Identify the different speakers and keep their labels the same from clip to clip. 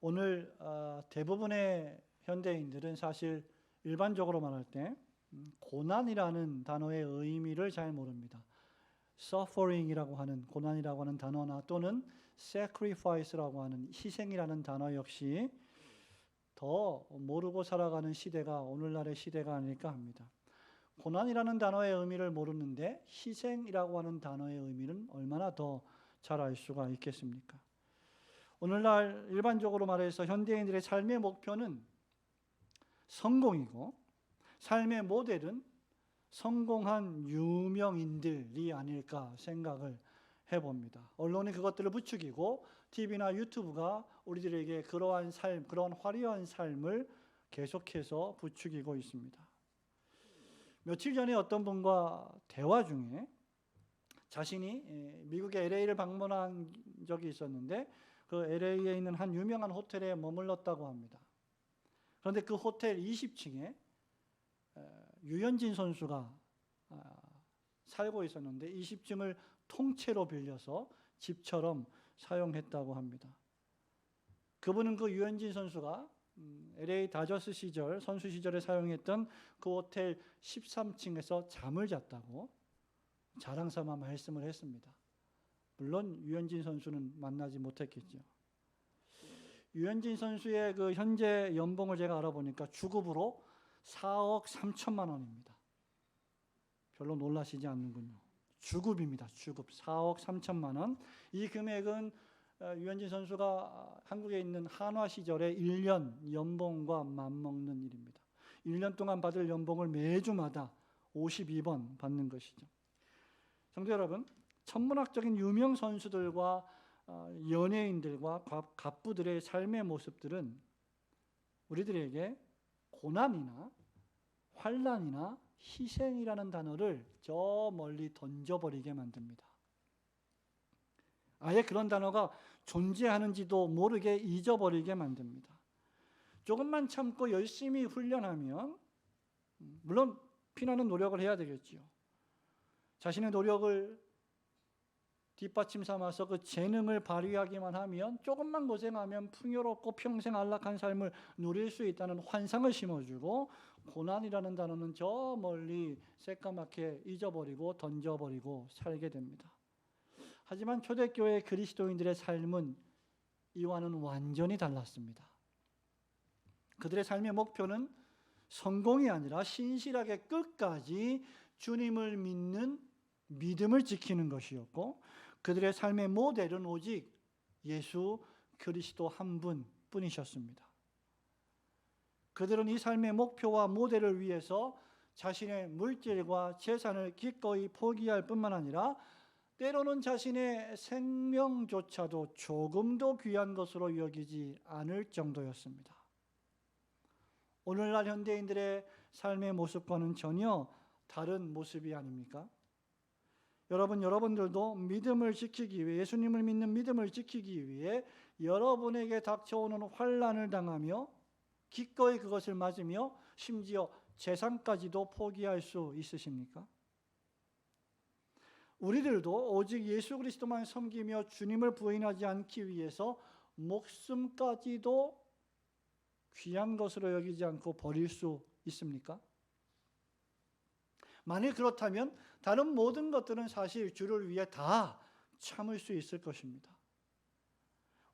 Speaker 1: 오늘 대부분의 현대인들은 사실 일반적으로 말할 때 고난이라는 단어의 의미를 잘 모릅니다. suffering이라고 하는 고난이라고 하는 단어나 또는 sacrifice라고 하는 희생이라는 단어 역시 더 모르고 살아가는 시대가 오늘날의 시대가 아닐까 합니다. 고난이라는 단어의 의미를 모르는데 희생이라고 하는 단어의 의미는 얼마나 더 잘 알 수가 있겠습니까? 오늘날 일반적으로 말해서 현대인들의 삶의 목표는 성공이고 삶의 모델은 성공한 유명인들이 아닐까 생각을 해봅니다. 언론이 그것들을 부추기고 TV나 유튜브가 우리들에게 그러한 삶, 그런 화려한 삶을 계속해서 부추기고 있습니다. 며칠 전에 어떤 분과 대화 중에 자신이 미국의 LA를 방문한 적이 있었는데 그 LA에 있는 한 유명한 호텔에 머물렀다고 합니다. 그런데 그 호텔 20층에 유현진 선수가 살고 있었는데 20층을 통째로 빌려서 집처럼 사용했다고 합니다. 그분은 그 유현진 선수가 LA 다저스 시절, 선수 시절에 사용했던 그 호텔 13층에서 잠을 잤다고 자랑삼아 말씀을 했습니다. 물론 유현진 선수는 만나지 못했겠죠. 유현진 선수의 그 현재 연봉을 제가 알아보니까 주급으로 4억 3천만 원입니다. 별로 놀라시지 않는군요. 주급입니다. 주급 4억 3천만 원. 이 금액은 유현진 선수가 한국에 있는 한화 시절의 1년 연봉과 맞먹는 일입니다. 1년 동안 받을 연봉을 매주마다 52번 받는 것이죠. 성도 여러분, 천문학적인 유명 선수들과 연예인들과 갑부들의 삶의 모습들은 우리들에게 고난이나 환난이나 희생이라는 단어를 저 멀리 던져버리게 만듭니다. 아예 그런 단어가 존재하는지도 모르게 잊어버리게 만듭니다. 조금만 참고 열심히 훈련하면 물론 피나는 노력을 해야 되겠지요. 자신의 노력을 뒷받침 삼아서 그 재능을 발휘하기만 하면 조금만 고생하면 풍요롭고 평생 안락한 삶을 누릴 수 있다는 환상을 심어주고 고난이라는 단어는 저 멀리 새까맣게 잊어버리고 던져버리고 살게 됩니다. 하지만 초대교회 그리스도인들의 삶은 이와는 완전히 달랐습니다. 그들의 삶의 목표는 성공이 아니라 신실하게 끝까지 주님을 믿는 믿음을 지키는 것이었고 그들의 삶의 모델은 오직 예수 그리스도 한 분뿐이셨습니다. 그들은 이 삶의 목표와 모델을 위해서 자신의 물질과 재산을 기꺼이 포기할 뿐만 아니라 때로는 자신의 생명조차도 조금도 귀한 것으로 여기지 않을 정도였습니다. 오늘날 현대인들의 삶의 모습과는 전혀 다른 모습이 아닙니까? 여러분들도 믿음을 지키기 위해 예수님을 믿는 믿음을 지키기 위해 여러분에게 닥쳐오는 환난을 당하며 기꺼이 그것을 맞으며 심지어 재산까지도 포기할 수 있으십니까? 우리들도 오직 예수 그리스도만 섬기며 주님을 부인하지 않기 위해서 목숨까지도 귀한 것으로 여기지 않고 버릴 수 있습니까? 만일 그렇다면 다른 모든 것들은 사실 주를 위해 다 참을 수 있을 것입니다.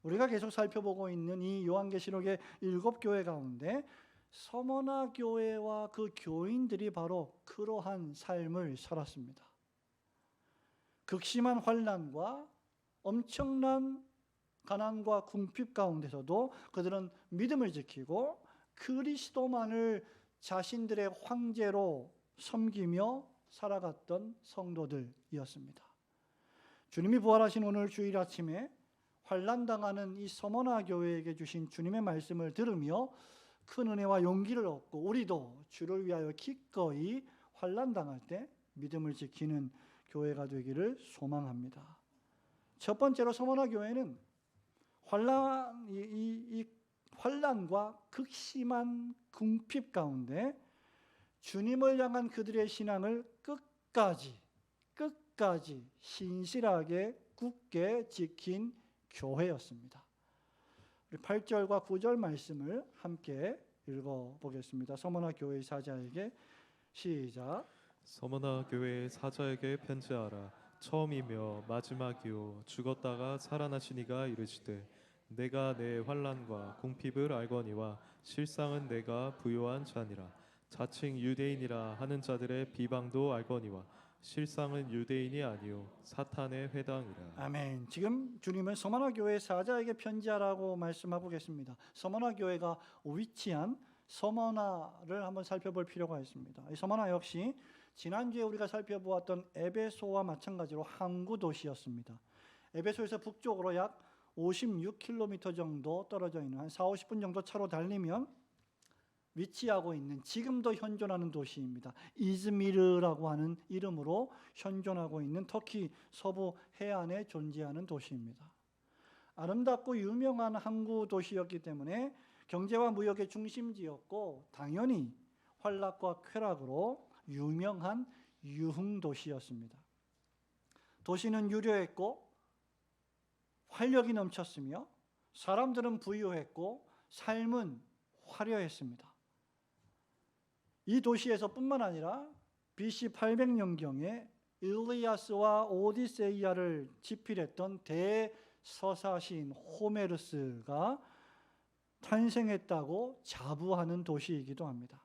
Speaker 1: 우리가 계속 살펴보고 있는 이 요한계시록의 7교회 가운데 서머나 교회와 그 교인들이 바로 그러한 삶을 살았습니다. 극심한 환난과 엄청난 가난과 궁핍 가운데서도 그들은 믿음을 지키고 그리스도만을 자신들의 황제로 섬기며 살아갔던 성도들이었습니다. 주님이 부활하신 오늘 주일 아침에 환난당하는 이 서머나 교회에게 주신 주님의 말씀을 들으며 큰 은혜와 용기를 얻고 우리도 주를 위하여 기꺼이 환난당할 때 믿음을 지키는 교회가 되기를 소망합니다. 첫 번째로 서머나 교회는 환난과 극심한 궁핍 가운데 주님을 향한 그들의 신앙을 끝까지 신실하게 굳게 지킨 교회였습니다. 우리 8절과 9절 말씀을 함께 읽어보겠습니다. 서머나 교회 사자에게 시작.
Speaker 2: 서머나 교회의 사자에게 편지하라. 처음이며 마지막이요 죽었다가 살아나신 이가 이르시되 내가 내 환난과 궁핍을 알거니와 실상은 내가 부요한 자니라. 자칭 유대인이라 하는 자들의 비방도 알거니와 실상은 유대인이 아니요 사탄의 회당이라.
Speaker 1: 아멘. 지금 주님은 서머나 교회 사자에게 편지하라고 말씀하고 계십니다. 서머나 교회가 위치한 서머나를 한번 살펴볼 필요가 있습니다. 이 서머나 역시 지난주에 우리가 살펴보았던 에베소와 마찬가지로 항구 도시였습니다. 에베소에서 북쪽으로 약 56km 정도 떨어져 있는 한 40-50분 정도 차로 달리면 위치하고 있는 지금도 현존하는 도시입니다. 이즈미르라고 하는 이름으로 현존하고 있는 터키 서부 해안에 존재하는 도시입니다. 아름답고 유명한 항구 도시였기 때문에 경제와 무역의 중심지였고 당연히 환락과 쾌락으로 유명한 유흥 도시였습니다. 도시는 유려했고 활력이 넘쳤으며 사람들은 부유했고 삶은 화려했습니다. 이 도시에서뿐만 아니라 BC 800년경에 일리아스와 오디세이아를 집필했던 대서사시인 호메르스가 탄생했다고 자부하는 도시이기도 합니다.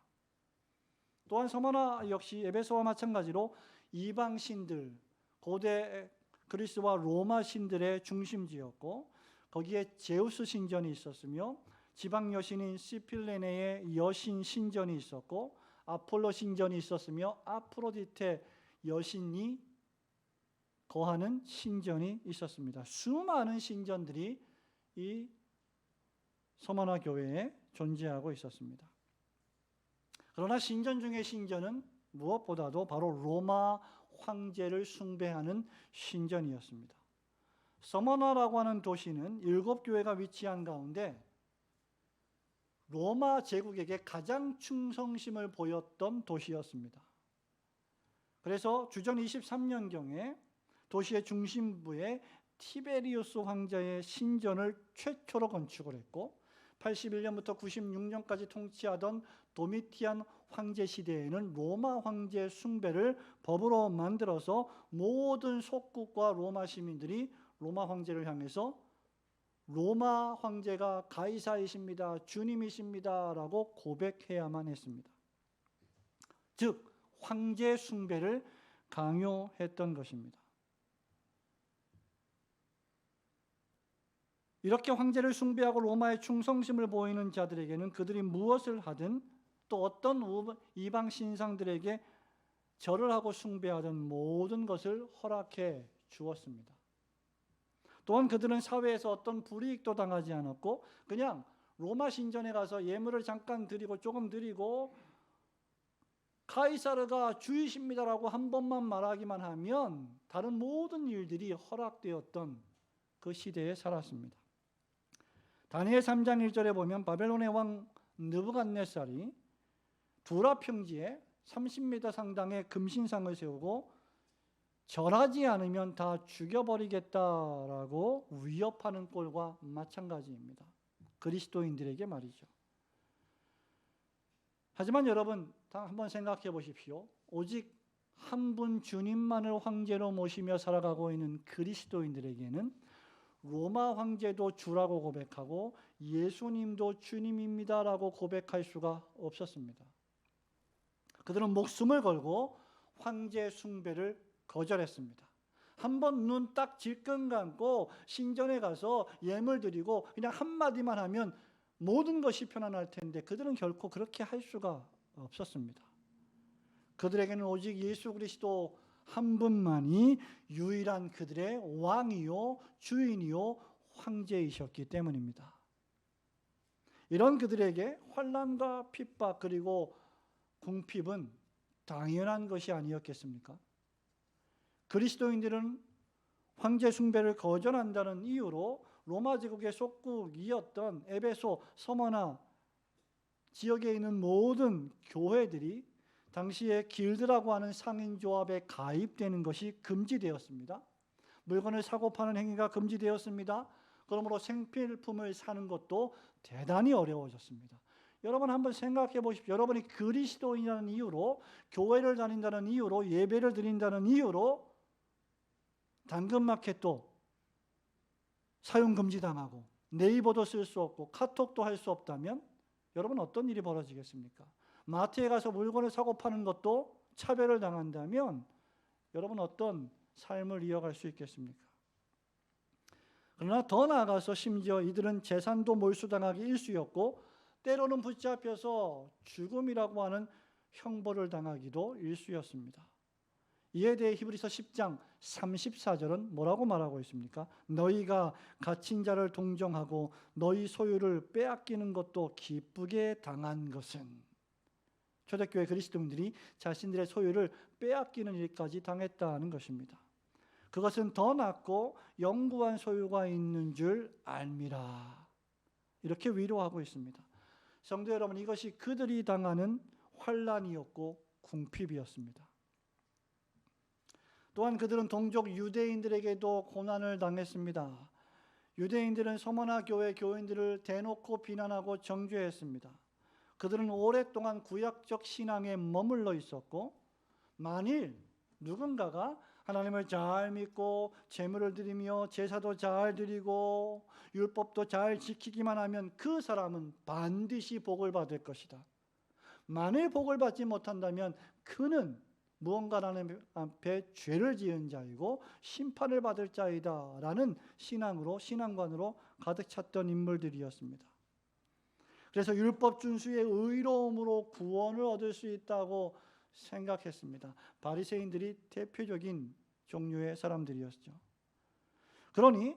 Speaker 1: 또한 서머나 역시 에베소와 마찬가지로 이방 신들, 고대 그리스와 로마 신들의 중심지였고 거기에 제우스 신전이 있었으며 지방 여신인 시필레네의 여신 신전이 있었고 아폴로 신전이 있었으며 아프로디테 여신이 거하는 신전이 있었습니다. 수많은 신전들이 이 서머나 교회에 존재하고 있었습니다. 그러나 신전 중의 신전은 무엇보다도 바로 로마 황제를 숭배하는 신전이었습니다. 서머나라고 하는 도시는 7교회가 위치한 가운데 로마 제국에게 가장 충성심을 보였던 도시였습니다. 그래서 주전 23년경에 도시의 중심부에 티베리우스 황제의 신전을 최초로 건축을 했고 81년부터 96년까지 통치하던 도미티안 황제 시대에는 로마 황제 숭배를 법으로 만들어서 모든 속국과 로마 시민들이 로마 황제를 향해서 로마 황제가 가이사이십니다, 주님이십니다 라고 고백해야만 했습니다. 즉 황제 숭배를 강요했던 것입니다. 이렇게 황제를 숭배하고 로마의 충성심을 보이는 자들에게는 그들이 무엇을 하든 또 어떤 이방 신상들에게 절을 하고 숭배하던 모든 것을 허락해 주었습니다. 또한 그들은 사회에서 어떤 불이익도 당하지 않았고 그냥 로마 신전에 가서 예물을 잠깐 드리고 조금 드리고 카이사르가 주이십니다라고 한 번만 말하기만 하면 다른 모든 일들이 허락되었던 그 시대에 살았습니다. 다니엘 3장 1절에 보면 바벨론의 왕 느부갓네살이 두라 평지에 30m 상당의 금신상을 세우고 절하지 않으면 다 죽여버리겠다라고 위협하는 꼴과 마찬가지입니다. 그리스도인들에게 말이죠. 하지만 여러분 한번 생각해 보십시오. 오직 한 분 주님만을 황제로 모시며 살아가고 있는 그리스도인들에게는 로마 황제도 주라고 고백하고 예수님도 주님입니다라고 고백할 수가 없었습니다. 그들은 목숨을 걸고 황제 숭배를 거절했습니다. 한번 눈 딱 질끈 감고 신전에 가서 예물 드리고 그냥 한마디만 하면 모든 것이 편안할 텐데 그들은 결코 그렇게 할 수가 없었습니다. 그들에게는 오직 예수 그리스도 한 분만이 유일한 그들의 왕이요 주인이요 황제이셨기 때문입니다. 이런 그들에게 환난과 핍박 그리고 궁핍은 당연한 것이 아니었겠습니까? 그리스도인들은 황제 숭배를 거절한다는 이유로 로마 제국의 속국이었던 에베소, 서머나 지역에 있는 모든 교회들이 당시에 길드라고 하는 상인조합에 가입되는 것이 금지되었습니다. 물건을 사고 파는 행위가 금지되었습니다. 그러므로 생필품을 사는 것도 대단히 어려워졌습니다. 여러분 한번 생각해 보십시오. 여러분이 그리스도인이라는 이유로, 교회를 다닌다는 이유로, 예배를 드린다는 이유로 당근마켓도 사용 금지당하고 네이버도 쓸 수 없고 카톡도 할 수 없다면 여러분 어떤 일이 벌어지겠습니까? 마트에 가서 물건을 사고 파는 것도 차별을 당한다면 여러분 어떤 삶을 이어갈 수 있겠습니까? 그러나 더 나아가서 심지어 이들은 재산도 몰수당하기 일쑤였고 때로는 붙잡혀서 죽음이라고 하는 형벌을 당하기도 일쑤였습니다. 이에 대해 히브리서 10장 34절은 뭐라고 말하고 있습니까? 너희가 갇힌 자를 동정하고 너희 소유를 빼앗기는 것도 기쁘게 당한 것은, 초대교회 그리스도인들이 자신들의 소유를 빼앗기는 일까지 당했다는 것입니다. 그것은 더 낫고 영구한 소유가 있는 줄 알미라, 이렇게 위로하고 있습니다. 성도 여러분, 이것이 그들이 당하는 환난이었고 궁핍이었습니다. 또한 그들은 동족 유대인들에게도 고난을 당했습니다. 유대인들은 서머나 교회 교인들을 대놓고 비난하고 정죄했습니다. 그들은 오랫동안 구약적 신앙에 머물러 있었고 만일 누군가가 하나님을 잘 믿고 제물을 드리며 제사도 잘 드리고 율법도 잘 지키기만 하면 그 사람은 반드시 복을 받을 것이다. 만일 복을 받지 못한다면 그는 무언가 하나님 앞에 죄를 지은 자이고 심판을 받을 자이다 라는 신앙관으로 가득 찼던 인물들이었습니다. 그래서 율법 준수의 의로움으로 구원을 얻을 수 있다고 생각했습니다. 바리새인들이 대표적인 종류의 사람들이었죠. 그러니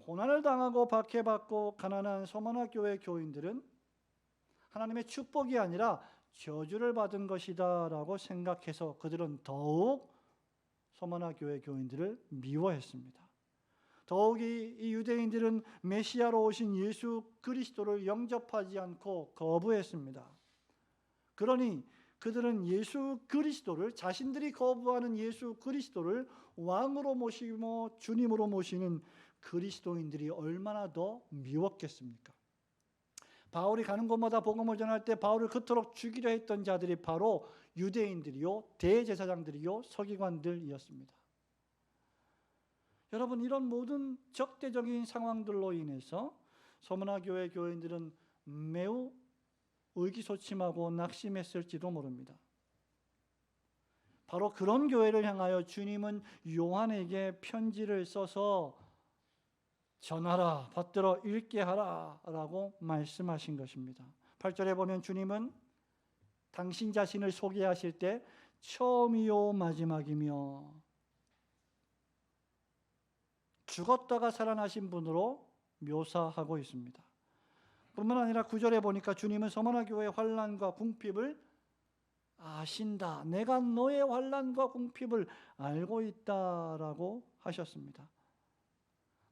Speaker 1: 고난을 당하고 박해받고 가난한 서머나 교회 교인들은 하나님의 축복이 아니라 저주를 받은 것이다 라고 생각해서 그들은 더욱 서머나 교회 교인들을 미워했습니다. 더욱이 이 유대인들은 메시아로 오신 예수 그리스도를 영접하지 않고 거부했습니다. 그러니 그들은 예수 그리스도를, 자신들이 거부하는 예수 그리스도를 왕으로 모시고 주님으로 모시는 그리스도인들이 얼마나 더 미웠겠습니까? 바울이 가는 곳마다 복음을 전할 때 바울을 그토록 죽이려 했던 자들이 바로 유대인들이요, 대제사장들이요, 서기관들이었습니다. 여러분, 이런 모든 적대적인 상황들로 인해서 서머나 교회 교인들은 매우 의기소침하고 낙심했을지도 모릅니다. 바로 그런 교회를 향하여 주님은 요한에게 편지를 써서 전하라, 받들어 읽게 하라 라고 말씀하신 것입니다. 8절에 보면 주님은 당신 자신을 소개하실 때 처음이요 마지막이며 죽었다가 살아나신 분으로 묘사하고 있습니다. 뿐만 아니라 9절에 보니까 주님은 서머나 교회의 환난과 궁핍을 아신다. 내가 너의 환난과 궁핍을 알고 있다라고 하셨습니다.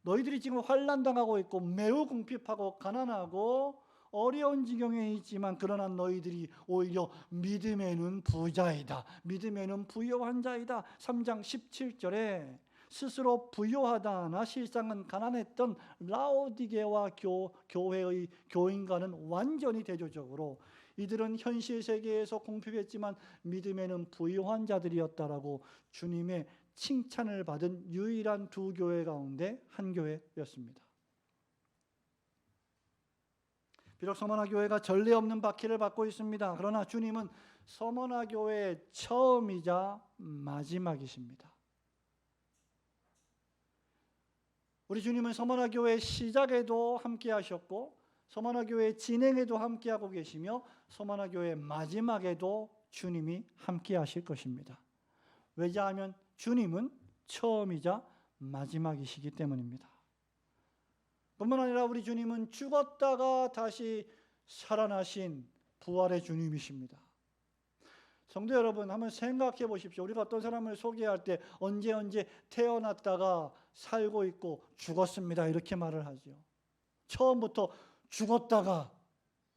Speaker 1: 너희들이 지금 환난당하고 있고 매우 궁핍하고 가난하고 어려운 지경에 있지만 그러나 너희들이 오히려 믿음에는 부자이다. 믿음에는 부요한 자이다. 3장 17절에 스스로 부요하다 하나 실상은 가난했던 라오디게와 교회의 교인과는 완전히 대조적으로 이들은 현실 세계에서 궁핍했지만 믿음에는 부요한 자들이었다라고 주님의 칭찬을 받은 유일한 두 교회 가운데 한 교회였습니다. 비록 서머나 교회가 전례 없는 박해를 받고 있습니다. 그러나 주님은 서머나 교회의 처음이자 마지막이십니다. 우리 주님은 서머나 교회의 시작에도 함께 하셨고 서머나 교회의 진행에도 함께 하고 계시며 서머나 교회의 마지막에도 주님이 함께 하실 것입니다. 왜냐하면 주님은 처음이자 마지막이시기 때문입니다. 뿐만 아니라 우리 주님은 죽었다가 다시 살아나신 부활의 주님이십니다. 성도 여러분, 한번 생각해 보십시오. 우리가 어떤 사람을 소개할 때 언제 태어났다가 살고 있고 죽었습니다 이렇게 말을 하죠. 처음부터 죽었다가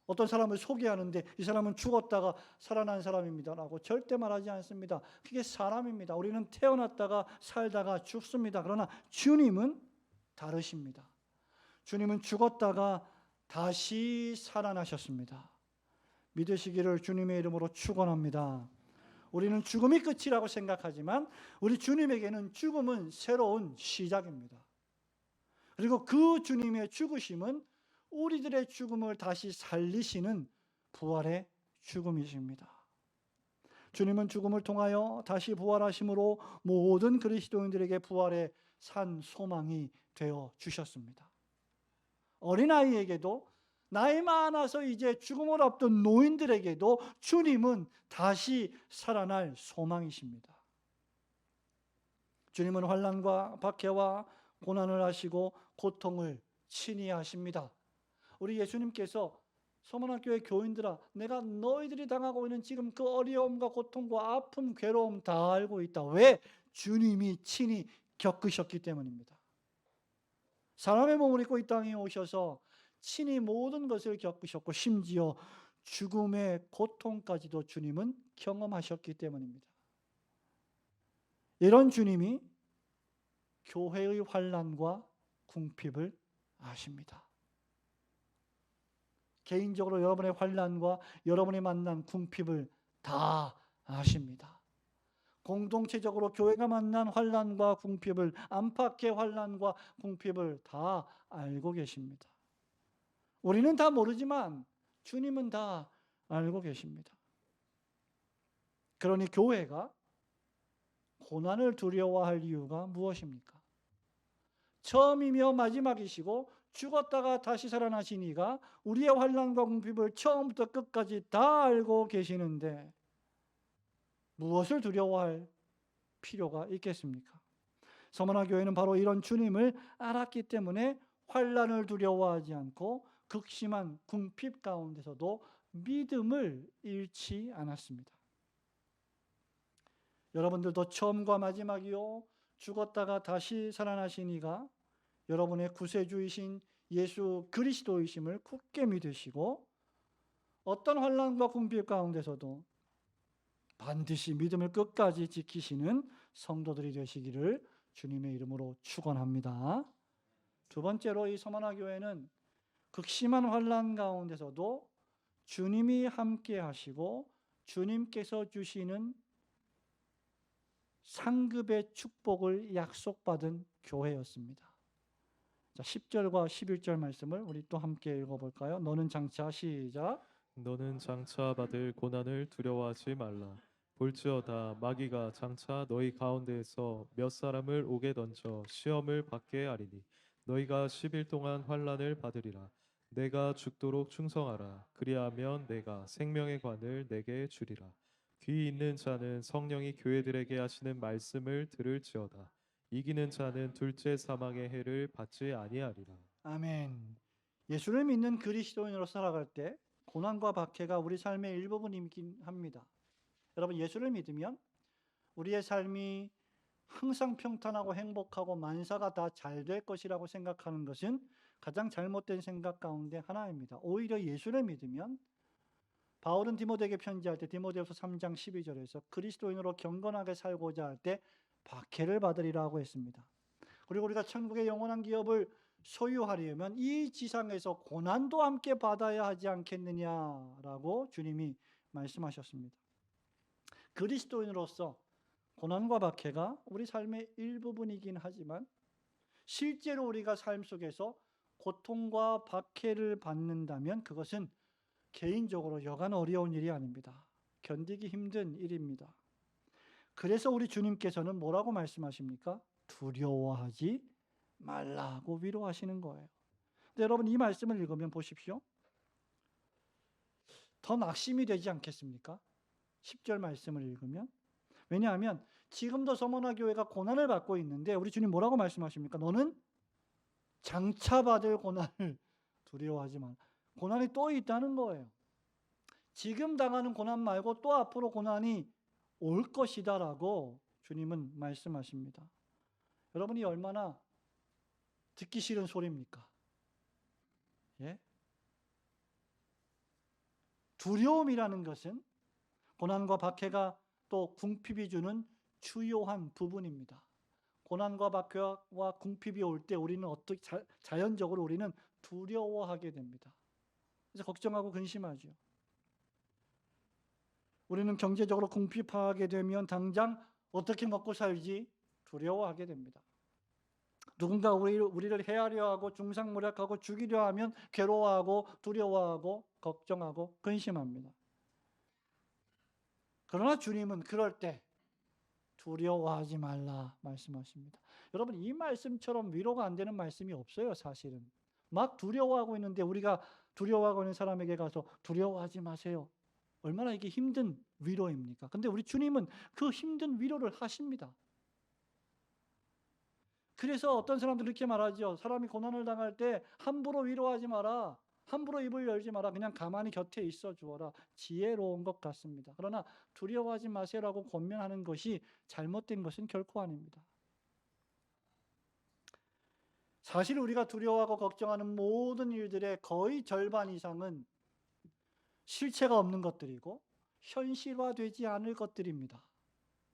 Speaker 1: 어떤 사람을 소개하는데 이 사람은 죽었다가 살아난 사람입니다 라고 절대 말하지 않습니다. 그게 사람입니다. 우리는 태어났다가 살다가 죽습니다. 그러나 주님은 다르십니다. 주님은 죽었다가 다시 살아나셨습니다. 믿으시기를 주님의 이름으로 축원합니다. 우리는 죽음이 끝이라고 생각하지만 우리 주님에게는 죽음은 새로운 시작입니다. 그리고 그 주님의 죽으심은 우리들의 죽음을 다시 살리시는 부활의 죽음이십니다. 주님은 죽음을 통하여 다시 부활하심으로 모든 그리스도인들에게 부활의 산 소망이 되어 주셨습니다. 어린아이에게도 나이 많아서 이제 죽음을 앞둔 노인들에게도 주님은 다시 살아날 소망이십니다. 주님은 환난과 박해와 고난을 하시고 고통을 친히 하십니다. 우리 예수님께서 서문학교의 교인들아, 내가 너희들이 당하고 있는 지금 그 어려움과 고통과 아픔, 괴로움 다 알고 있다. 왜? 주님이 친히 겪으셨기 때문입니다. 사람의 몸을 입고 이 땅에 오셔서 친히 모든 것을 겪으셨고 심지어 죽음의 고통까지도 주님은 경험하셨기 때문입니다. 이런 주님이 교회의 환난과 궁핍을 아십니다. 개인적으로 여러분의 환난과 여러분이 만난 궁핍을 다 아십니다. 공동체적으로 교회가 만난 환난과 궁핍을, 안팎의 환난과 궁핍을 다 알고 계십니다. 우리는 다 모르지만 주님은 다 알고 계십니다. 그러니 교회가 고난을 두려워할 이유가 무엇입니까? 처음이며 마지막이시고 죽었다가 다시 살아나신 이가 우리의 환난과 궁핍을 처음부터 끝까지 다 알고 계시는데 무엇을 두려워할 필요가 있겠습니까? 서머나 교회는 바로 이런 주님을 알았기 때문에 환난을 두려워하지 않고 극심한 궁핍 가운데서도 믿음을 잃지 않았습니다. 여러분들도 처음과 마지막이요 죽었다가 다시 살아나신 이가 여러분의 구세주이신 예수 그리스도이심을 굳게 믿으시고 어떤 환난과 궁핍 가운데서도 반드시 믿음을 끝까지 지키시는 성도들이 되시기를 주님의 이름으로 축원합니다. 두 번째로 이 서머나 교회는 극심한 환난 가운데서도 주님이 함께 하시고 주님께서 주시는 상급의 축복을 약속받은 교회였습니다. 자, 10절과 11절 말씀을 우리 또 함께 읽어볼까요? 너는 장차 시작.
Speaker 2: 너는 장차 받을 고난을 두려워하지 말라. 볼지어다 마귀가 장차 너희 가운데에서 몇 사람을 오게 던져 시험을 받게 하리니 너희가 10일 동안 환난을 받으리라. 내가 죽도록 충성하라. 그리하면 내가 생명의 관을 내게 주리라. 귀 있는 자는 성령이 교회들에게 하시는 말씀을 들을지어다. 이기는 자는 둘째 사망의 해를 받지 아니하리라.
Speaker 1: 아멘. 예수를 믿는 그리스도인으로 살아갈 때 고난과 박해가 우리 삶의 일부분이긴 합니다. 여러분, 예수를 믿으면 우리의 삶이 항상 평탄하고 행복하고 만사가 다 잘 될 것이라고 생각하는 것은 가장 잘못된 생각 가운데 하나입니다. 오히려 예수를 믿으면 바울은 디모데에게 편지할 때 디모데후서 3장 12절에서 그리스도인으로 경건하게 살고자 할 때 박해를 받으리라고 했습니다. 그리고 우리가 천국의 영원한 기업을 소유하려면 이 지상에서 고난도 함께 받아야 하지 않겠느냐라고 주님이 말씀하셨습니다. 그리스도인으로서 고난과 박해가 우리 삶의 일부분이긴 하지만 실제로 우리가 삶 속에서 고통과 박해를 받는다면 그것은 개인적으로 여간 어려운 일이 아닙니다. 견디기 힘든 일입니다. 그래서 우리 주님께서는 뭐라고 말씀하십니까? 두려워하지 말라고 위로하시는 거예요. 근데 여러분 이 말씀을 읽으면 보십시오. 더 낙심이 되지 않겠습니까? 10절 말씀을 읽으면. 왜냐하면 지금도 서머나 교회가 고난을 받고 있는데 우리 주님 뭐라고 말씀하십니까? 너는 장차 받을 고난을 두려워하지 마. 고난이 또 있다는 거예요. 지금 당하는 고난 말고 또 앞으로 고난이 올 것이다라고 주님은 말씀하십니다. 여러분이 얼마나 듣기 싫은 소리입니까? 예? 두려움이라는 것은 고난과 박해가 또 궁핍이 주는 주요한 부분입니다. 고난과 박해와 궁핍이 올 때 우리는 어떻게 자연적으로 우리는 두려워하게 됩니다. 그래서 걱정하고 근심하죠. 우리는 경제적으로 궁핍하게 되면 당장 어떻게 먹고 살지 두려워하게 됩니다. 누군가 우리를 해하려 하고 중상모략하고 죽이려 하면 괴로워하고 두려워하고 걱정하고 근심합니다. 그러나 주님은 그럴 때 두려워하지 말라 말씀하십니다. 여러분, 이 말씀처럼 위로가 안 되는 말씀이 없어요. 사실은 막 두려워하고 있는데 우리가 두려워하고 있는 사람에게 가서 두려워하지 마세요. 얼마나 이게 힘든 위로입니까? 근데 우리 주님은 그 힘든 위로를 하십니다. 그래서 어떤 사람들은 이렇게 말하죠. 사람이 고난을 당할 때 함부로 위로하지 마라. 함부로 입을 열지 마라. 그냥 가만히 곁에 있어 주어라. 지혜로운 것 같습니다. 그러나 두려워하지 마세요라고 권면하는 것이 잘못된 것은 결코 아닙니다. 사실 우리가 두려워하고 걱정하는 모든 일들의 거의 절반 이상은 실체가 없는 것들이고 현실화되지 않을 것들입니다.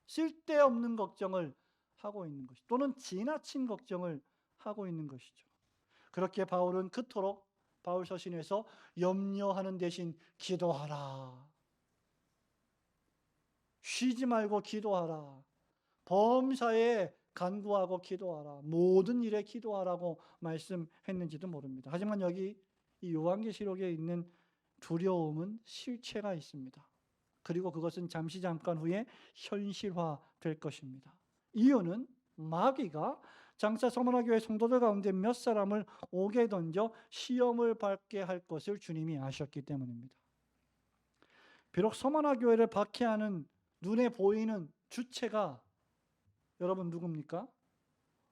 Speaker 1: 쓸데없는 걱정을 하고 있는 것이, 또는 지나친 걱정을 하고 있는 것이죠. 그렇게 바울은 그토록 바울 서신에서 염려하는 대신 기도하라, 쉬지 말고 기도하라, 범사에 간구하고 기도하라, 모든 일에 기도하라고 말씀했는지도 모릅니다. 하지만 여기 이 요한계시록에 있는 두려움은 실체가 있습니다. 그리고 그것은 잠깐 후에 현실화될 것입니다. 이유는 마귀가 장차 서머나교회 성도들 가운데 몇 사람을 옥에 던져 시험을 받게 할 것을 주님이 아셨기 때문입니다. 비록 서머나교회를 박해하는 눈에 보이는 주체가 여러분 누굽니까?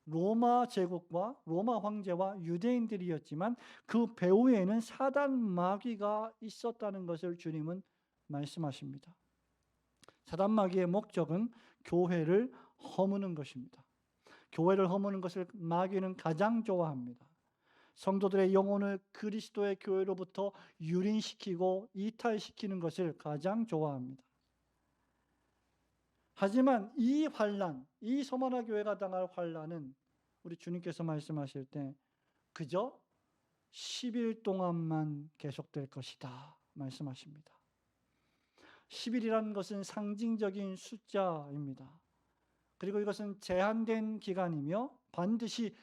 Speaker 1: 로마 제국과 로마 황제와 유대인들이었지만 그 배후에는 사단 마귀가 있었다는 것을 주님은 말씀하십니다. 사단 마귀의 목적은 교회를 허무는 것입니다. 교회를 허무는 것을 마귀는 가장 좋아합니다. 성도들의 영혼을 그리스도의 교회로부터 유린시키고 이탈시키는 것을 가장 좋아합니다. 하지만 이 환난, 이 서머나 교회가 당할 환난은 우리 주님께서 말씀하실 때 그저 10일 동안만 계속될 것이다 말씀하십니다. 10일이라는 것은 상징적인 숫자입니다. 그리고 이것은 제한된 기간이며 반드시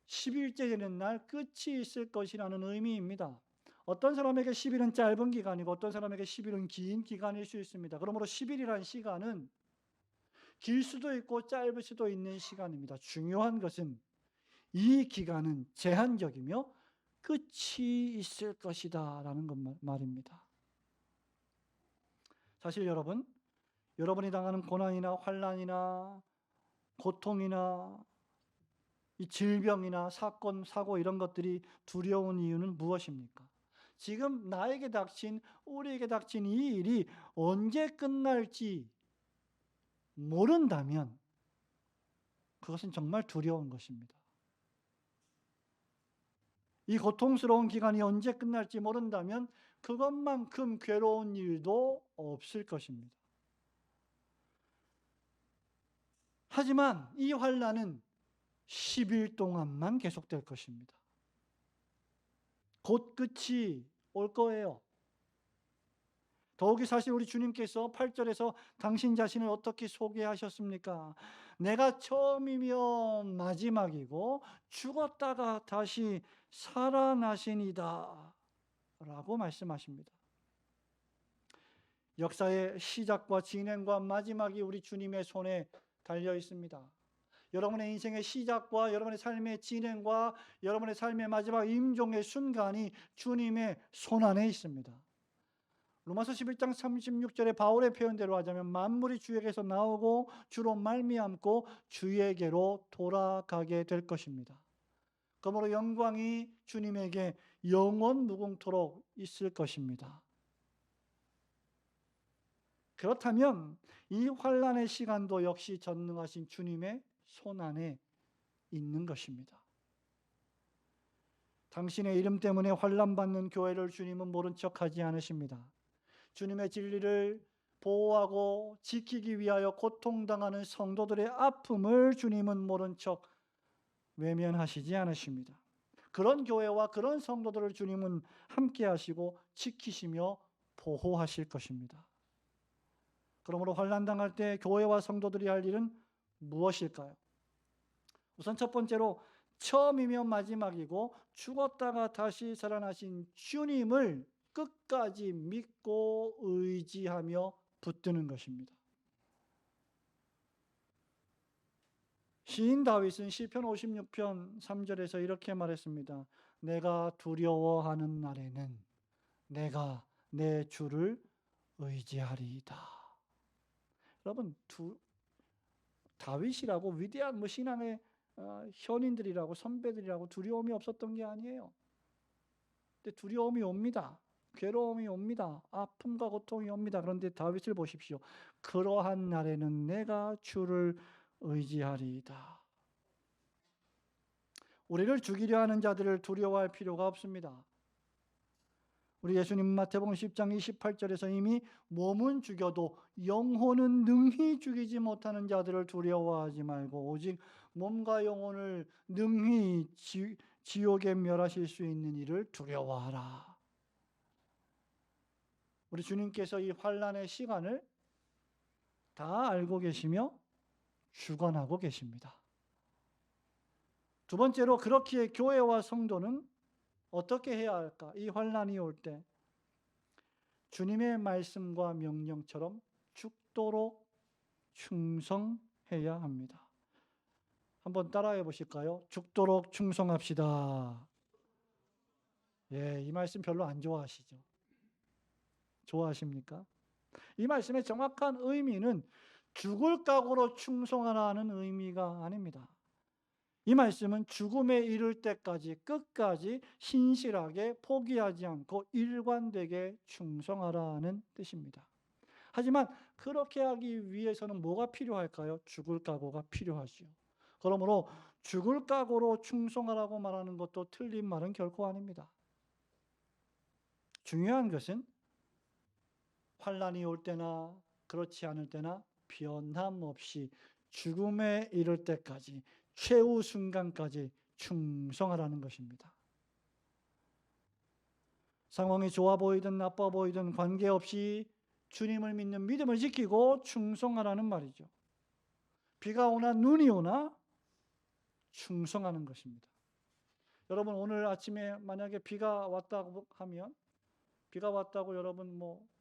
Speaker 1: 10일째 되는 날 끝이 있을 것이라는 의미입니다. 어떤 사람에게 10일은 짧은 기간이고 어떤 사람에게 10일은 긴 기간일 수 있습니다. 그러므로 10일이라는 시간은 길 수도 있고 짧을 수도 있는 시간입니다. 중요한 것은 이 기간은 제한적이며 끝이 있을 것이다 라는 것 말입니다. 사실 여러분이 당하는 고난이나 환난이나 고통이나 이 질병이나 사건, 사고 이런 것들이 두려운 이유는 무엇입니까? 지금 나에게 닥친, 우리에게 닥친 이 일이 언제 끝날지 모른다면 그것은 정말 두려운 것입니다. 이 고통스러운 기간이 언제 끝날지 모른다면 그것만큼 괴로운 일도 없을 것입니다. 하지만 이 환난은 10일 동안만 계속될 것입니다. 곧 끝이 올 거예요. 더욱이 사실 우리 주님께서 8절에서 당신 자신을 어떻게 소개하셨습니까? 내가 처음이며 마지막이고 죽었다가 다시 살아나시니다 라고 말씀하십니다. 역사의 시작과 진행과 마지막이 우리 주님의 손에 달려 있습니다. 여러분의 인생의 시작과 여러분의 삶의 진행과 여러분의 삶의 마지막 임종의 순간이 주님의 손 안에 있습니다. 로마서 11장 36절의 바울의 표현대로 하자면 만물이 주에게서 나오고 주로 말미암고 주에게로 돌아가게 될 것입니다. 그러므로 영광이 주님에게 영원 무궁토록 있을 것입니다. 그렇다면 이 환난의 시간도 역시 전능하신 주님의 손 안에 있는 것입니다. 당신의 이름 때문에 환난받는 교회를 주님은 모른 척하지 않으십니다. 주님의 진리를 보호하고 지키기 위하여 고통당하는 성도들의 아픔을 주님은 모른 척 외면하시지 않으십니다. 그런 교회와 그런 성도들을 주님은 함께 하시고 지키시며 보호하실 것입니다. 그러므로 환난 당할 때 교회와 성도들이 할 일은 무엇일까요? 우선 첫 번째로 처음이며 마지막이고 죽었다가 다시 살아나신 주님을 끝까지 믿고 의지하며 붙드는 것입니다. 시인 다윗은 시편 56편 3절에서 이렇게 말했습니다. 내가 두려워하는 날에는 내가 내 주를 의지하리이다. 여러분, 다윗이라고 위대한 신앙의 현인들이라고 선배들이라고 두려움이 없었던 게 아니에요. 근데 두려움이 옵니다. 괴로움이 옵니다. 아픔과 고통이 옵니다. 그런데 다윗을 보십시오. 그러한 날에는 내가 주를 의지하리이다. 우리를 죽이려 하는 자들을 두려워할 필요가 없습니다. 우리 예수님 마태복음 10장 28절에서 이미 몸은 죽여도 영혼은 능히 죽이지 못하는 자들을 두려워하지 말고 오직 몸과 영혼을 능히 지옥에 멸하실 수 있는 이를 두려워하라. 우리 주님께서 이 환난의 시간을 다 알고 계시며 주관하고 계십니다. 두 번째로 그렇기에 교회와 성도는 어떻게 해야 할까? 이 환난이 올 때 주님의 말씀과 명령처럼 죽도록 충성해야 합니다. 한번 따라해 보실까요? 죽도록 충성합시다. 예, 이 말씀 별로 안 좋아하시죠? 좋아하십니까? 이 말씀의 정확한 의미는 죽을 각오로 충성하라는 의미가 아닙니다. 이 말씀은 죽음에 이를 때까지 끝까지 신실하게 포기하지 않고 일관되게 충성하라는 뜻입니다. 하지만 그렇게 하기 위해서는 뭐가 필요할까요? 죽을 각오가 필요하지요. 그러므로 죽을 각오로 충성하라고 말하는 것도 틀린 말은 결코 아닙니다. 중요한 것은 환난이 올 때나 그렇지 않을 때나 변함없이 죽음에 이를 때까지 최후 순간까지 충성하라는 것입니다. 상황이 좋아 보이든 나빠 보이든 관계없이 주님을 믿는 믿음을 지키고 충성하라는 말이죠. 비가 오나 눈이 오나 충성하는 것입니다. 여러분 오늘 아침에 만약에 비가 왔다고 하면 비가 왔다고 여러분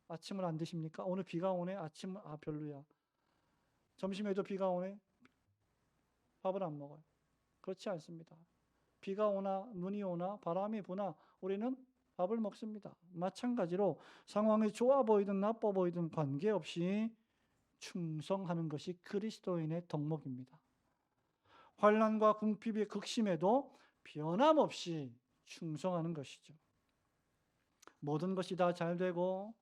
Speaker 1: 아침을 안 드십니까? 오늘 비가 오네. 아침 별로야. 점심에도 비가 오네. 밥을 안 먹어요. 그렇지 않습니다. 비가 오나 눈이 오나 바람이 부나 우리는 밥을 먹습니다. 마찬가지로 상황이 좋아 보이든 나빠 보이든 관계없이 충성하는 것이 그리스도인의 덕목입니다. 환난과 궁핍이 극심해도 변함없이 충성하는 것이죠. 모든 것이 다 잘 되고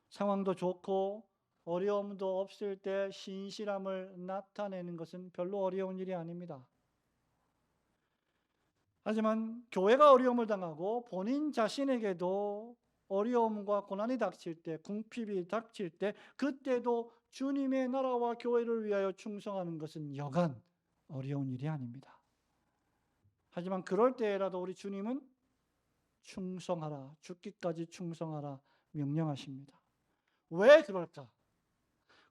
Speaker 1: 상황도 좋고 어려움도 없을 때 신실함을 나타내는 것은 별로 어려운 일이 아닙니다. 하지만 교회가 어려움을 당하고 본인 자신에게도 어려움과 고난이 닥칠 때, 궁핍이 닥칠 때 그때도 주님의 나라와 교회를 위하여 충성하는 것은 여간 어려운 일이 아닙니다. 하지만 그럴 때라도 우리 주님은 충성하라, 죽기까지 충성하라 명령하십니다. 왜 그럴까?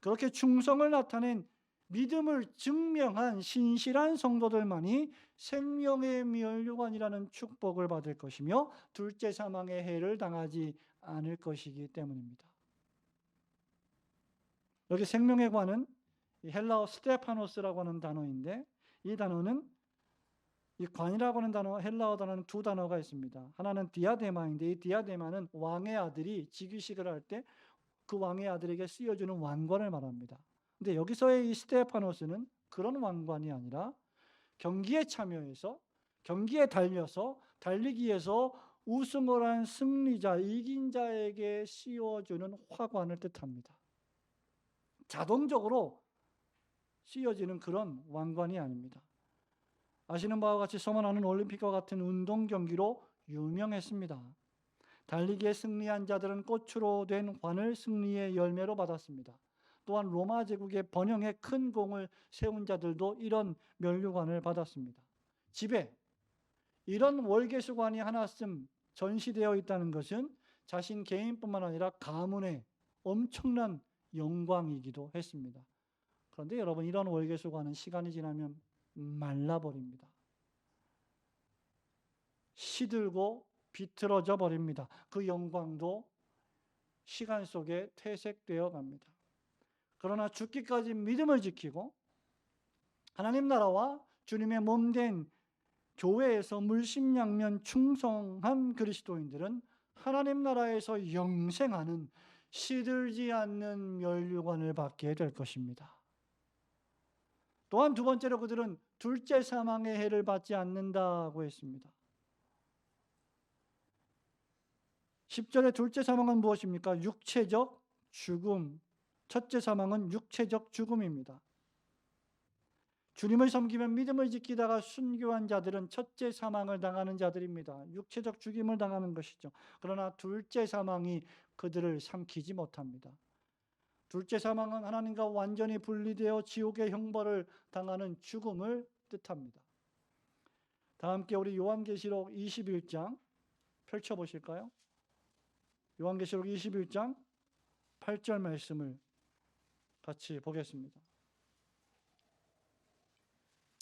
Speaker 1: 그렇게 충성을 나타낸 믿음을 증명한 신실한 성도들만이 생명의 면류관이라는 축복을 받을 것이며 둘째 사망의 해를 당하지 않을 것이기 때문입니다. 여기 생명의 관은 헬라어 스테파노스라고 하는 단어인데 이 단어는 이 관이라고 하는 단어, 헬라어 단어는 두 단어가 있습니다. 하나는 디아데마인데 이 디아데마는 왕의 아들이 즉위식을 할 때 그 왕의 아들에게 씌워주는 왕관을 말합니다. 근데 여기서의 이 스테파노스는 그런 왕관이 아니라 경기에 참여해서 경기에 달려서 달리기에서 우승을 한 승리자, 이긴 자에게 씌워주는 화관을 뜻합니다. 자동적으로 씌워지는 그런 왕관이 아닙니다. 아시는 바와 같이 서머나는 올림픽과 같은 운동 경기로 유명했습니다. 달리기에 승리한 자들은 꽃으로 된 환을 승리의 열매로 받았습니다. 또한 로마 제국의 번영에 큰 공을 세운 자들도 이런 면류관을 받았습니다. 집에 이런 월계수관이 하나쯤 전시되어 있다는 것은 자신 개인뿐만 아니라 가문의 엄청난 영광이기도 했습니다. 그런데 여러분, 이런 월계수관은 시간이 지나면 말라버립니다. 시들고 비틀어져 버립니다. 그 영광도 시간 속에 퇴색되어 갑니다. 그러나 죽기까지 믿음을 지키고 하나님 나라와 주님의 몸된 교회에서 물심양면 충성한 그리스도인들은 하나님 나라에서 영생하는 시들지 않는 면류관을 받게 될 것입니다. 또한 두 번째로 그들은 둘째 사망의 해를 받지 않는다고 했습니다. 10절의 둘째 사망은 무엇입니까? 육체적 죽음. 첫째 사망은 육체적 죽음입니다. 주님을 섬기며 믿음을 지키다가 순교한 자들은 첫째 사망을 당하는 자들입니다. 육체적 죽임을 당하는 것이죠. 그러나 둘째 사망이 그들을 삼키지 못합니다. 둘째 사망은 하나님과 완전히 분리되어 지옥의 형벌을 당하는 죽음을 뜻합니다. 다 함께 우리 요한계시록 21장 펼쳐보실까요? 요한계시록 21장 8절 말씀을 같이 보겠습니다.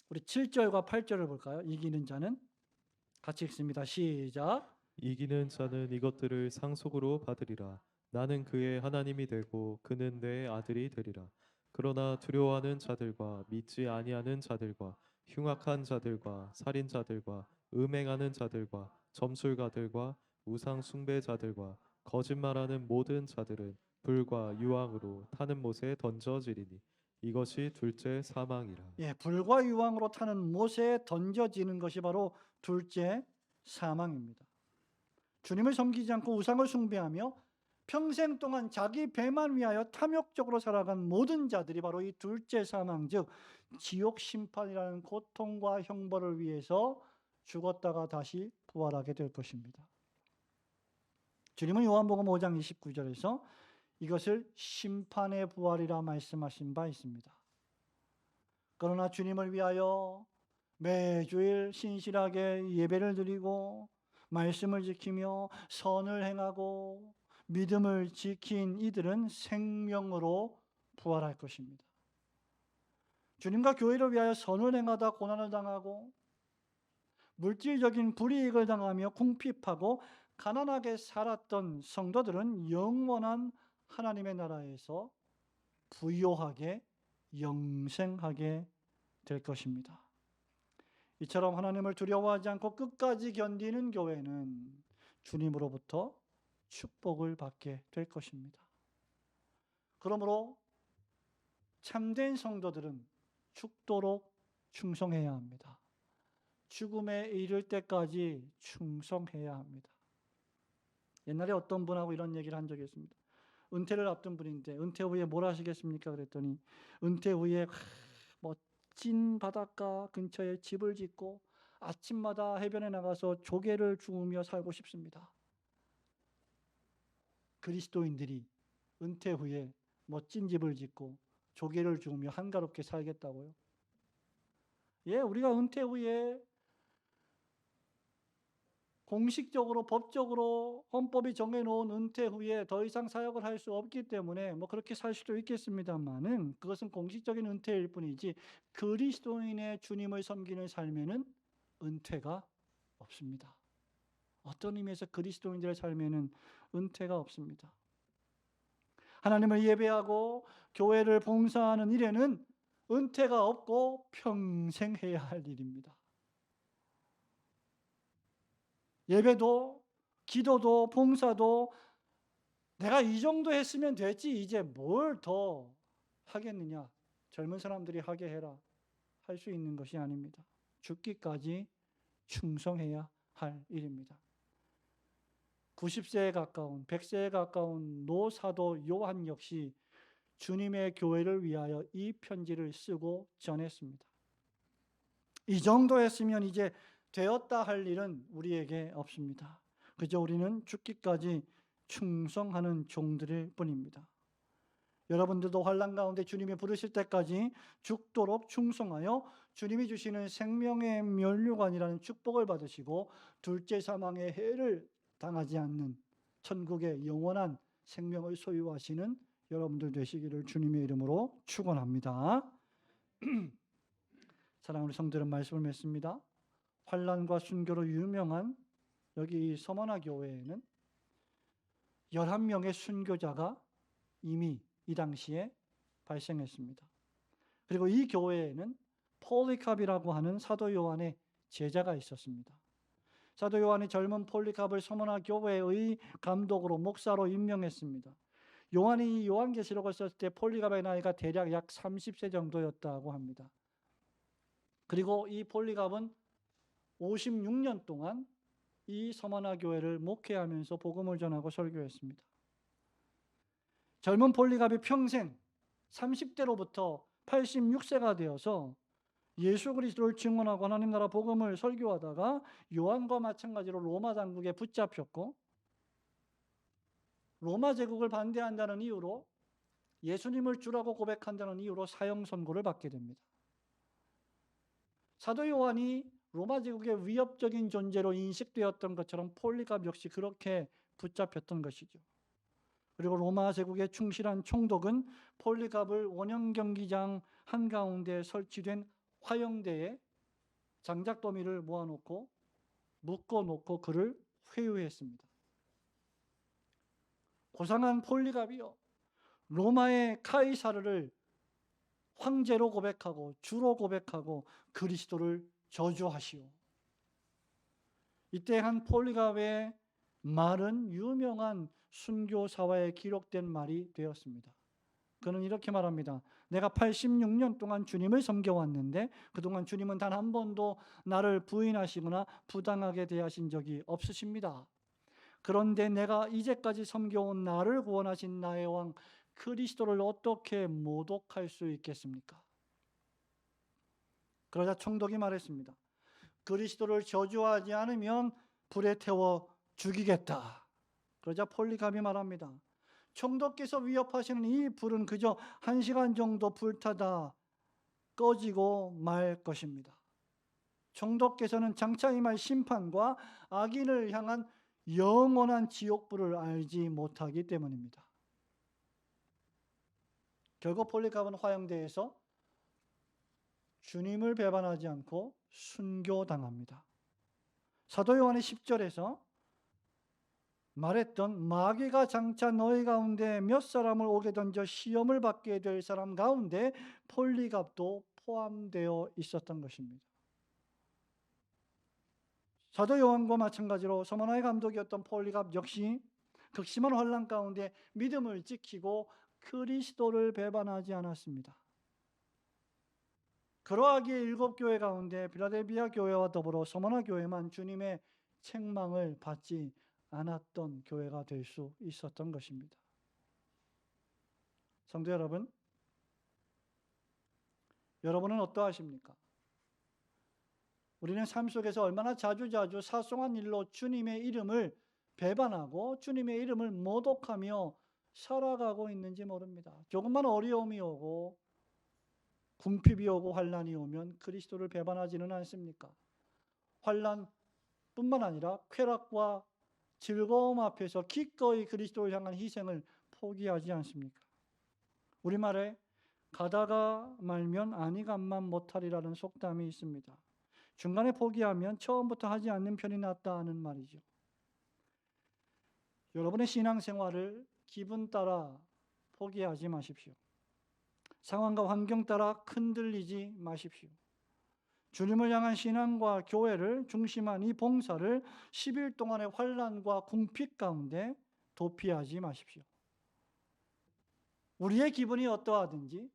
Speaker 1: 우리 7절과 8절을 볼까요? 이기는 자는 같이 읽습니다. 시작.
Speaker 2: 이기는 자는 이것들을 상속으로 받으리라. 나는 그의 하나님이 되고 그는 내 아들이 되리라. 그러나 두려워하는 자들과 믿지 아니하는 자들과 흉악한 자들과 살인자들과 음행하는 자들과 점술가들과 우상 숭배자들과 거짓말하는 모든 자들은 불과 유황으로 타는 못에 던져지리니 이것이 둘째 사망이라.
Speaker 1: 불과 유황으로 타는 못에 던져지는 것이 바로 둘째 사망입니다. 주님을 섬기지 않고 우상을 숭배하며 평생 동안 자기 배만 위하여 탐욕적으로 살아간 모든 자들이 바로 이 둘째 사망, 즉 지옥 심판이라는 고통과 형벌을 위해서 죽었다가 다시 부활하게 될 것입니다. 주님은 요한복음 5장 29절에서 이것을 심판의 부활이라 말씀하신 바 있습니다. 그러나 주님을 위하여 매주일 신실하게 예배를 드리고 말씀을 지키며 선을 행하고 믿음을 지킨 이들은 생명으로 부활할 것입니다. 주님과 교회를 위하여 선을 행하다 고난을 당하고 물질적인 불이익을 당하며 궁핍하고 가난하게 살았던 성도들은 영원한 하나님의 나라에서 부요하게 영생하게 될 것입니다. 이처럼 하나님을 두려워하지 않고 끝까지 견디는 교회는 주님으로부터 축복을 받게 될 것입니다. 그러므로 참된 성도들은 죽도록 충성해야 합니다. 죽음에 이를 때까지 충성해야 합니다. 옛날에 어떤 분하고 이런 얘기를 한 적이 있습니다. 은퇴를 앞둔 분인데 은퇴 후에 뭘 하시겠습니까? 그랬더니 은퇴 후에 멋진 바닷가 근처에 집을 짓고 아침마다 해변에 나가서 조개를 주우며 살고 싶습니다. 그리스도인들이 은퇴 후에 멋진 집을 짓고 조개를 주우며 한가롭게 살겠다고요? 우리가 은퇴 후에 공식적으로 법적으로 헌법이 정해놓은 은퇴 후에 더 이상 사역을 할 수 없기 때문에 그렇게 살 수도 있겠습니다만은 그것은 공식적인 은퇴일 뿐이지 그리스도인의 주님을 섬기는 삶에는 은퇴가 없습니다. 어떤 의미에서 그리스도인들의 삶에는 은퇴가 없습니다. 하나님을 예배하고 교회를 봉사하는 일에는 은퇴가 없고 평생 해야 할 일입니다. 예배도 기도도 봉사도 내가 이 정도 했으면 됐지 이제 뭘 더 하겠느냐, 젊은 사람들이 하게 해라 할 수 있는 것이 아닙니다. 죽기까지 충성해야 할 일입니다. 90세에 가까운 100세에 가까운 노사도 요한 역시 주님의 교회를 위하여 이 편지를 쓰고 전했습니다. 이 정도 했으면 이제 되었다 할 일은 우리에게 없습니다. 그저 우리는 죽기까지 충성하는 종들일 뿐입니다. 여러분들도 환난 가운데 주님이 부르실 때까지 죽도록 충성하여 주님이 주시는 생명의 면류관이라는 축복을 받으시고 둘째 사망의 해를 당하지 않는 천국의 영원한 생명을 소유하시는 여러분들 되시기를 주님의 이름으로 축원합니다. 사랑하는 성도들, 말씀을 맺습니다. 환난과 순교로 유명한 여기 서머나 교회에는 11명의 순교자가 이미 이 당시에 발생했습니다. 그리고 이 교회에는 폴리캅이라고 하는 사도 요한의 제자가 있었습니다. 사도 요한이 젊은 폴리캅을 서머나 교회의 감독으로 목사로 임명했습니다. 요한이 이 요한계시록을 썼을 때 폴리캅의 나이가 대략 약 30세 정도였다고 합니다. 그리고 이 폴리캅은 56년 동안 이 서머나 교회를 목회하면서 복음을 전하고 설교했습니다. 젊은 폴리캅이 평생 30대로부터 86세가 되어서 예수 그리스도를 증언하고 하나님 나라 복음을 설교하다가 요한과 마찬가지로 로마 당국에 붙잡혔고 로마 제국을 반대한다는 이유로 예수님을 주라고 고백한다는 이유로 사형 선고를 받게 됩니다. 사도 요한이 로마 제국의 위협적인 존재로 인식되었던 것처럼 폴리캅 역시 그렇게 붙잡혔던 것이죠. 그리고 로마 제국의 충실한 총독은 폴리캅을 원형 경기장 한가운데 설치된 화형대에 장작더미를 모아놓고 묶어놓고 그를 회유했습니다. 고상한 폴리캅이요, 로마의 카이사르를 황제로 고백하고 주로 고백하고 그리스도를 저주하시오. 이때 한 폴리캅의 말은 유명한 순교사화에 기록된 말이 되었습니다. 그는 이렇게 말합니다. 내가 86년 동안 주님을 섬겨왔는데 그동안 주님은 단 한 번도 나를 부인하시거나 부당하게 대하신 적이 없으십니다. 그런데 내가 이제까지 섬겨온 나를 구원하신 나의 왕 그리스도를 어떻게 모독할 수 있겠습니까? 그러자 총독이 말했습니다. 그리스도를 저주하지 않으면 불에 태워 죽이겠다. 그러자 폴리캅이 말합니다. 총독께서 위협하시는 이 불은 그저 1시간 정도 불타다 꺼지고 말 것입니다. 총독께서는 장차 임할 심판과 악인을 향한 영원한 지옥불을 알지 못하기 때문입니다. 결국 폴리캅은 화형대에서 주님을 배반하지 않고 순교당합니다. 사도 요한의 10절에서 말했던 마귀가 장차 너희 가운데 몇 사람을 오게 던져 시험을 받게 될 사람 가운데 폴리캅도 포함되어 있었던 것입니다. 사도 요한과 마찬가지로 서머나의 감독이었던 폴리캅 역시 극심한 환난 가운데 믿음을 지키고 그리스도를 배반하지 않았습니다. 그러하기에 7교회 가운데 빌라델비아 교회와 더불어 서머나 교회만 주님의 책망을 받지 않았던 교회가 될 수 있었던 것입니다. 성도 여러분, 여러분은 어떠하십니까? 우리는 삶 속에서 얼마나 자주자주 사소한 일로 주님의 이름을 배반하고 주님의 이름을 모독하며 살아가고 있는지 모릅니다. 조금만 어려움이 오고 궁핍이 오고 환난이 오면 그리스도를 배반하지는 않습니까? 환난뿐만 아니라 쾌락과 즐거움 앞에서 기꺼이 그리스도를 향한 희생을 포기하지 않습니까? 우리말에 가다가 말면 아니감만 못하리라는 속담이 있습니다. 중간에 포기하면 처음부터 하지 않는 편이 낫다는 말이죠. 여러분의 신앙생활을 기분 따라 포기하지 마십시오. 상황과 환경 따라 흔들리지 마십시오. 주님을 향한 신앙과 교회를 중심한 이 봉사를 10일 동안의 환난과 궁핍 가운데 도피하지 마십시오. 우리의 기분이 어떠하든지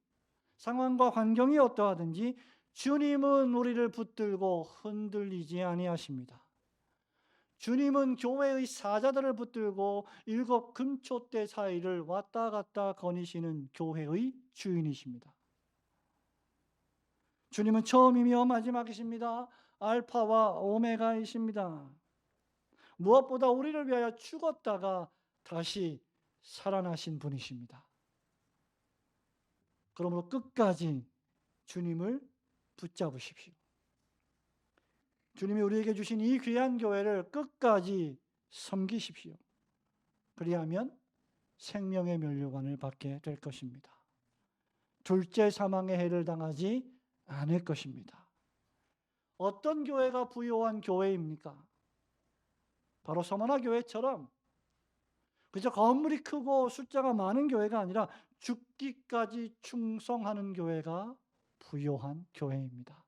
Speaker 1: 상황과 환경이 어떠하든지 주님은 우리를 붙들고 흔들리지 아니하십니다. 주님은 교회의 사자들을 붙들고 7 금초대 사이를 왔다 갔다 거니시는 교회의 주인이십니다. 주님은 처음이며 마지막이십니다. 알파와 오메가이십니다. 무엇보다 우리를 위하여 죽었다가 다시 살아나신 분이십니다. 그러므로 끝까지 주님을 붙잡으십시오. 주님이 우리에게 주신 이 귀한 교회를 끝까지 섬기십시오. 그리하면 생명의 면류관을 받게 될 것입니다. 둘째 사망의 해를 당하지 않을 것입니다. 어떤 교회가 부요한 교회입니까? 바로 서머나 교회처럼 그저 건물이 크고 숫자가 많은 교회가 아니라 죽기까지 충성하는 교회가 부요한 교회입니다.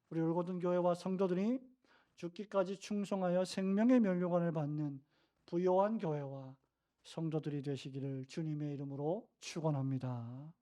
Speaker 1: 우리 올고든 교회와 성도들이 죽기까지 충성하여 생명의 면류관을 받는 부요한 교회와 성도들이 되시기를 주님의 이름으로 축원합니다.